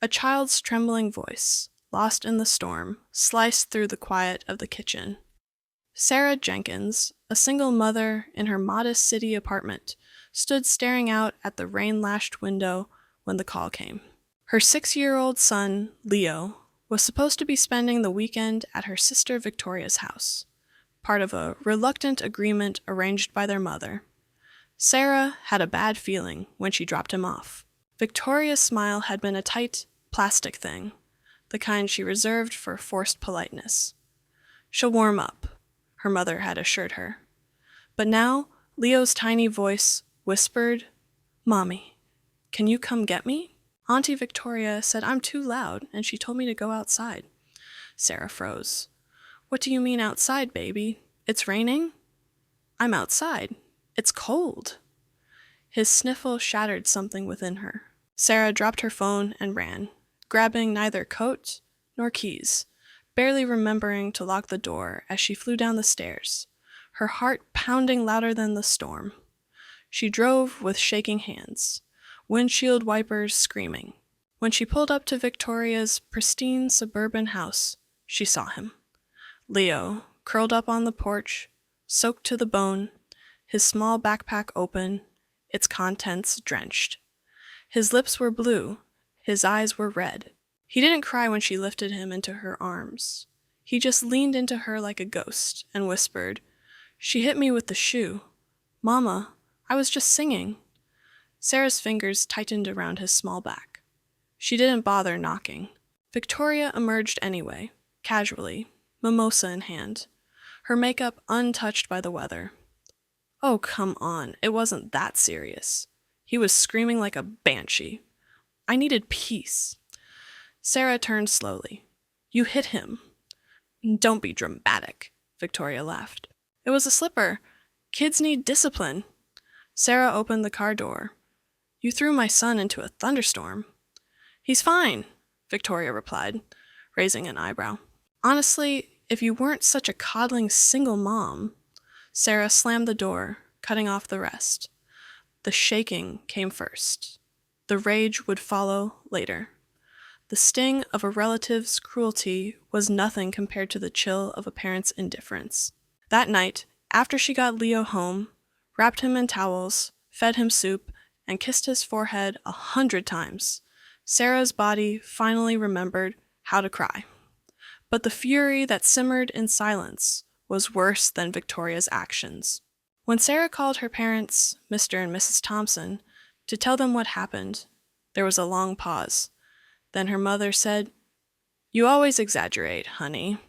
A child's trembling voice, lost in the storm, sliced through the quiet of the kitchen. Sarah Jenkins, a single mother in her modest city apartment, stood staring out at the rain-lashed window when the call came. Her 6-year-old son, Leo, was supposed to be spending the weekend at her sister Victoria's house, part of a reluctant agreement arranged by their mother. Sarah had a bad feeling when she dropped him off. Victoria's smile had been a tight, plastic thing, the kind she reserved for forced politeness. "She'll warm up," her mother had assured her. But now, Leo's tiny voice whispered, "Mommy, can you come get me?" Auntie Victoria said I'm too loud, and she told me to go outside. Sarah froze. "What do you mean outside, baby? It's raining?" "I'm outside. It's cold." His sniffle shattered something within her. Sarah dropped her phone and ran, grabbing neither coat nor keys, barely remembering to lock the door as she flew down the stairs, her heart pounding louder than the storm. She drove with shaking hands, windshield wipers screaming. When she pulled up to Victoria's pristine suburban house, she saw him. Leo, curled up on the porch, soaked to the bone, his small backpack open, its contents drenched. His lips were blue, his eyes were red. He didn't cry when she lifted him into her arms. He just leaned into her like a ghost and whispered, "She hit me with the shoe. Mama, I was just singing." Sarah's fingers tightened around his small back. She didn't bother knocking. Victoria emerged anyway, casually, mimosa in hand, her makeup untouched by the weather. "Oh, come on, it wasn't that serious." He was screaming like a banshee. "I needed peace." Sarah turned slowly. "You hit him." "Don't be dramatic," Victoria laughed. "It was a slipper. Kids need discipline." Sarah opened the car door. "You threw my son into a thunderstorm." "He's fine," Victoria replied, raising an eyebrow. "Honestly, if you weren't such a coddling single mom." Sarah slammed the door, cutting off the rest. The shaking came first. The rage would follow later. The sting of a relative's cruelty was nothing compared to the chill of a parent's indifference. That night, after she got Leo home, wrapped him in towels, fed him soup, and kissed his forehead 100 times, Sarah's body finally remembered how to cry. But the fury that simmered in silence was worse than Victoria's actions. When Sarah called her parents, Mr. and Mrs. Thompson, to tell them what happened, there was a long pause. Then her mother said, "You always exaggerate, honey."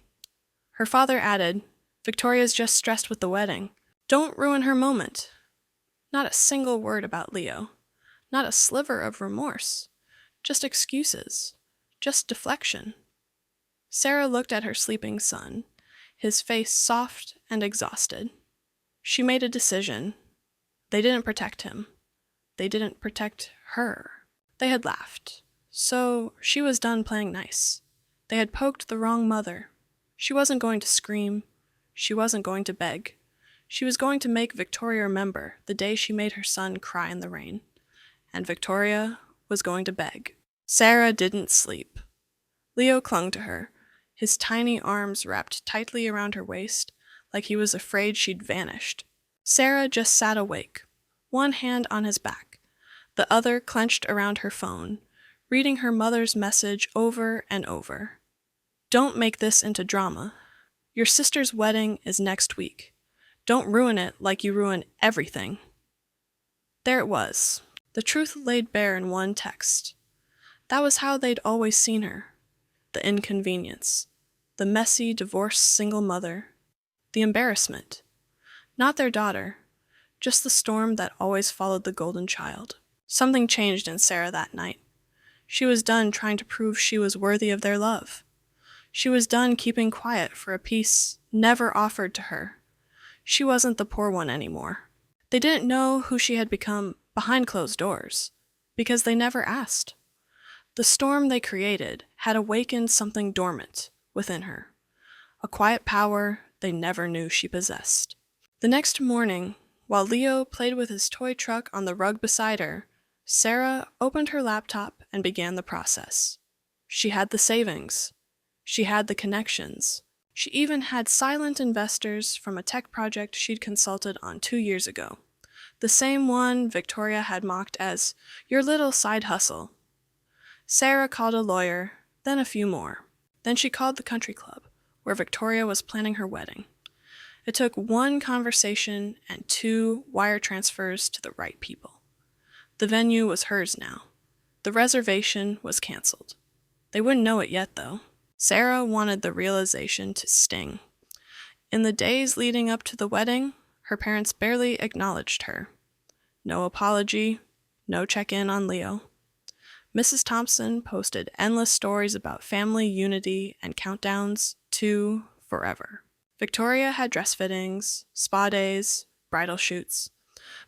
Her father added, "Victoria's just stressed with the wedding. Don't ruin her moment." Not a single word about Leo. Not a sliver of remorse. Just excuses. Just deflection. Sarah looked at her sleeping son, his face soft and exhausted. She made a decision. They didn't protect him. They didn't protect her. They had laughed. So she was done playing nice. They had poked the wrong mother. She wasn't going to scream. She wasn't going to beg. She was going to make Victoria remember the day she made her son cry in the rain. And Victoria was going to beg. Sarah didn't sleep. Leo clung to her, his tiny arms wrapped tightly around her waist, like he was afraid she'd vanished. Sarah just sat awake, one hand on his back, the other clenched around her phone, reading her mother's message over and over. "Don't make this into drama. Your sister's wedding is next week. Don't ruin it like you ruin everything." There it was. The truth laid bare in one text. That was how they'd always seen her. The inconvenience. The messy, divorced single mother. The embarrassment. Not their daughter. Just the storm that always followed the golden child. Something changed in Sarah that night. She was done trying to prove she was worthy of their love. She was done keeping quiet for a peace never offered to her. She wasn't the poor one anymore. They didn't know who she had become behind closed doors, because they never asked. The storm they created had awakened something dormant within her, a quiet power they never knew she possessed. The next morning, while Leo played with his toy truck on the rug beside her, Sarah opened her laptop and began the process. She had the savings. She had the connections. She even had silent investors from a tech project she'd consulted on 2 years ago. The same one Victoria had mocked as your little side hustle. Sarah called a lawyer, then a few more. Then she called the country club, where Victoria was planning her wedding. It took one conversation and 2 wire transfers to the right people. The venue was hers now. The reservation was canceled. They wouldn't know it yet, though. Sarah wanted the realization to sting. In the days leading up to the wedding, her parents barely acknowledged her. No apology, no check-in on Leo. Mrs. Thompson posted endless stories about family unity and countdowns to forever. Victoria had dress fittings, spa days, bridal shoots.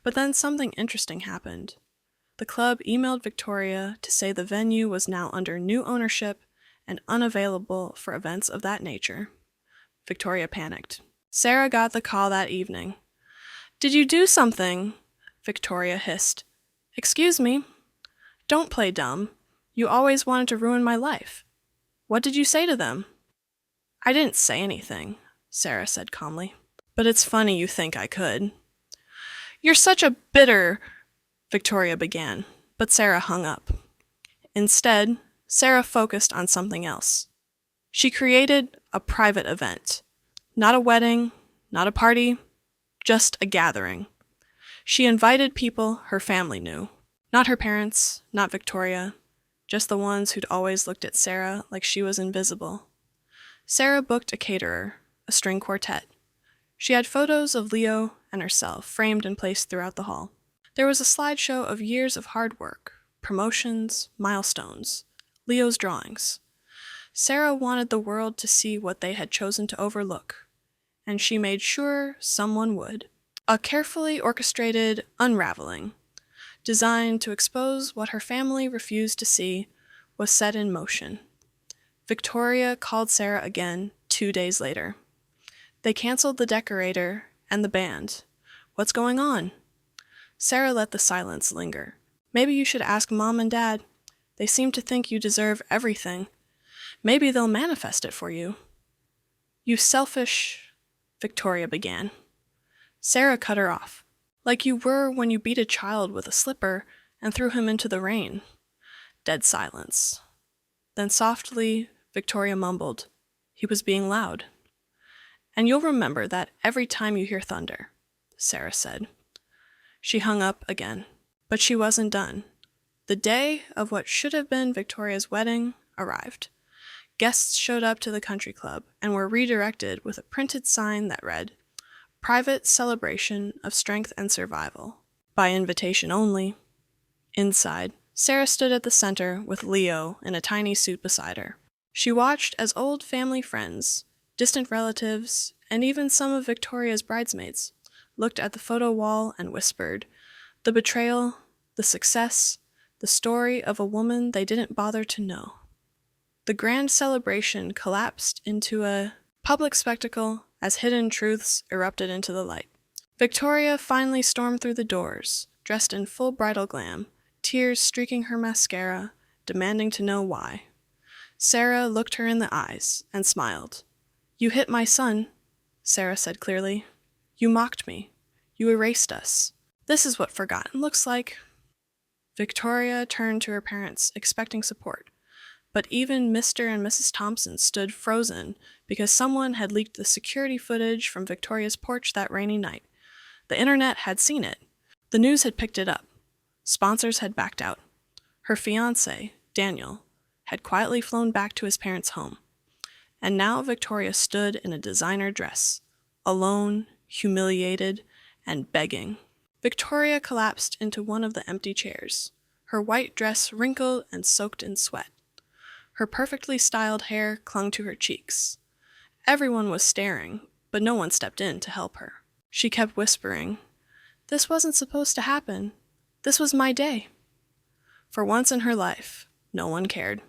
But then something interesting happened. The club emailed Victoria to say the venue was now under new ownership and unavailable for events of that nature. Victoria panicked. Sarah got the call that evening. "Did you do something?" Victoria hissed. "Excuse me. Don't play dumb. You always wanted to ruin my life. What did you say to them?" "I didn't say anything," Sarah said calmly. "But it's funny you think I could." "You're such a bitter," Victoria began, but Sarah hung up. Instead, Sarah focused on something else. She created a private event. Not a wedding, not a party, just a gathering. She invited people her family knew. Not her parents, not Victoria, just the ones who'd always looked at Sarah like she was invisible. Sarah booked a caterer, a string quartet. She had photos of Leo and herself framed and placed throughout the hall. There was a slideshow of years of hard work, promotions, milestones, Leo's drawings. Sarah wanted the world to see what they had chosen to overlook, and she made sure someone would. A carefully orchestrated unraveling, designed to expose what her family refused to see, was set in motion. Victoria called Sarah again 2 days later. They canceled the decorator and the band. "What's going on?" Sarah let the silence linger. "Maybe you should ask Mom and Dad. They seem to think you deserve everything. Maybe they'll manifest it for you." "You selfish," Victoria began. Sarah cut her off. "Like you were when you beat a child with a slipper and threw him into the rain." Dead silence. Then softly, Victoria mumbled, "He was being loud." "And you'll remember that every time you hear thunder," Sarah said. She hung up again, but she wasn't done. The day of what should have been Victoria's wedding arrived. Guests showed up to the country club and were redirected with a printed sign that read, "Private celebration of strength and survival. By invitation only." Inside, Sarah stood at the center with Leo in a tiny suit beside her. She watched as old family friends, distant relatives, and even some of Victoria's bridesmaids looked at the photo wall and whispered, the betrayal, the success, the story of a woman they didn't bother to know. The grand celebration collapsed into a public spectacle as hidden truths erupted into the light. Victoria finally stormed through the doors, dressed in full bridal glam, tears streaking her mascara, demanding to know why. Sarah looked her in the eyes and smiled. "You hit my son," Sarah said clearly. "You mocked me. You erased us. This is what forgotten looks like." Victoria turned to her parents, expecting support. But even Mr. and Mrs. Thompson stood frozen because someone had leaked the security footage from Victoria's porch that rainy night. The internet had seen it. The news had picked it up. Sponsors had backed out. Her fiancé, Daniel, had quietly flown back to his parents' home. And now Victoria stood in a designer dress, alone, humiliated, and begging. Victoria collapsed into one of the empty chairs, her white dress wrinkled and soaked in sweat. Her perfectly styled hair clung to her cheeks. Everyone was staring, but no one stepped in to help her. She kept whispering, "This wasn't supposed to happen. This was my day." For once in her life, no one cared.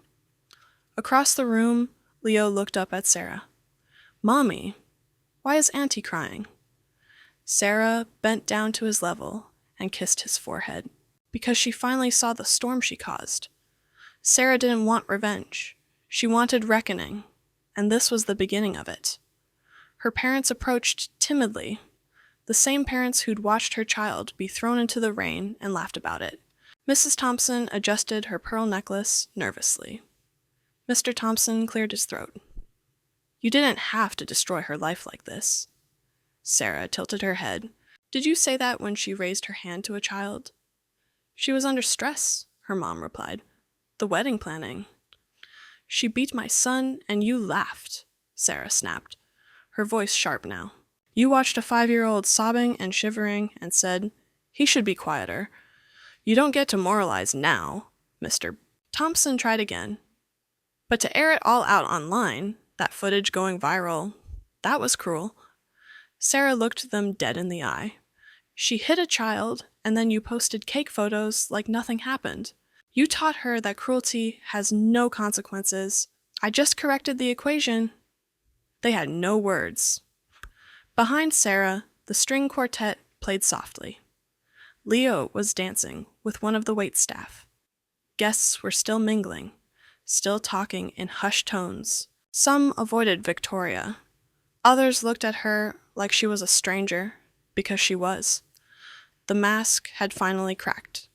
Across the room, Leo looked up at Sarah. "Mommy, why is Auntie crying?" Sarah bent down to his level and kissed his forehead, because she finally saw the storm she caused. Sarah didn't want revenge. She wanted reckoning, and this was the beginning of it. Her parents approached timidly, the same parents who'd watched her child be thrown into the rain and laughed about it. Mrs. Thompson adjusted her pearl necklace nervously. Mr. Thompson cleared his throat. You didn't have to destroy her life like this. Sarah tilted her head. Did you say that when she raised her hand to a child? She was under stress, her mom replied. The wedding planning. She beat my son, and you laughed, Sarah snapped, her voice sharp now. You watched a 5-year-old sobbing and shivering and said, he should be quieter. You don't get to moralize now, Mr. Thompson tried again. But to air it all out online, that footage going viral, that was cruel. Sarah looked them dead in the eye. She hit a child, and then you posted cake photos like nothing happened. You taught her that cruelty has no consequences. I just corrected the equation. They had no words. Behind Sarah, the string quartet played softly. Leo was dancing with one of the waitstaff. Guests were still mingling, still talking in hushed tones. Some avoided Victoria. Others looked at her like she was a stranger, because she was. The mask had finally cracked.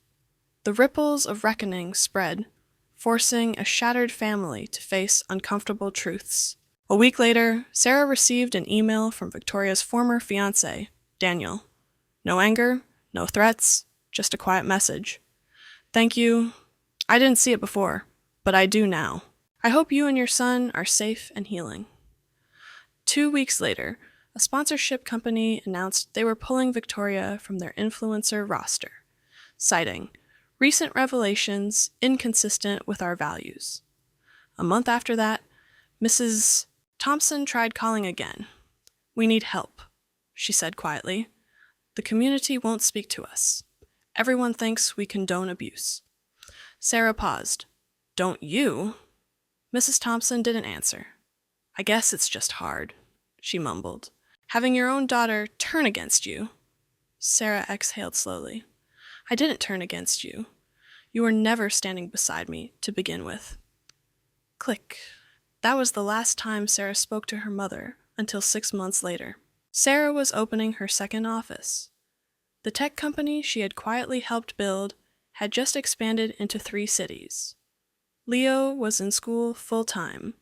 The ripples of reckoning spread, forcing a shattered family to face uncomfortable truths. A week later, Sarah received an email from Victoria's former fiancé, Daniel. No anger, no threats, just a quiet message. Thank you. I didn't see it before, but I do now. I hope you and your son are safe and healing. 2 weeks later, a sponsorship company announced they were pulling Victoria from their influencer roster, citing recent revelations inconsistent with our values. A month after that, Mrs. Thompson tried calling again. We need help, she said quietly. The community won't speak to us. Everyone thinks we condone abuse. Sarah paused. Don't you? Mrs. Thompson didn't answer. I guess it's just hard, she mumbled. Having your own daughter turn against you. Sarah exhaled slowly. I didn't turn against you. You were never standing beside me to begin with. Click. That was the last time Sarah spoke to her mother until 6 months later. Sarah was opening her second office. The tech company she had quietly helped build had just expanded into 3 cities. Leo was in school full-time,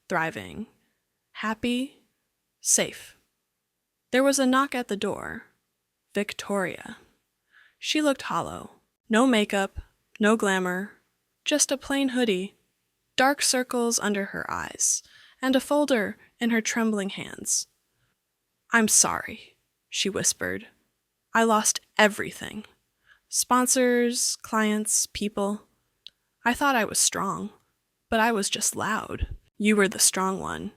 thriving, happy, safe. There was a knock at the door. Victoria. She looked hollow. No makeup, no glamour, just a plain hoodie, dark circles under her eyes, and a folder in her trembling hands. I'm sorry, she whispered. I lost everything. Sponsors, clients, people. I thought I was strong, but I was just loud. You were the strong one.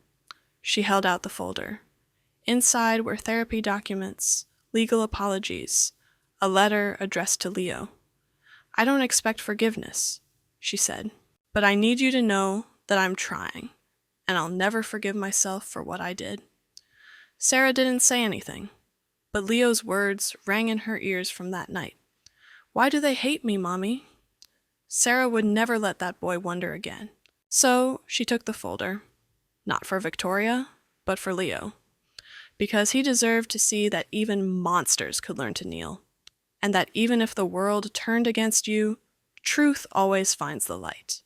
She held out the folder. Inside were therapy documents, legal apologies, a letter addressed to Leo. I don't expect forgiveness, she said, but I need you to know that I'm trying, and I'll never forgive myself for what I did. Sarah didn't say anything, but Leo's words rang in her ears from that night. Why do they hate me, Mommy? Sarah would never let that boy wonder again. So she took the folder, not for Victoria, but for Leo, because he deserved to see that even monsters could learn to kneel, and that even if the world turned against you, truth always finds the light.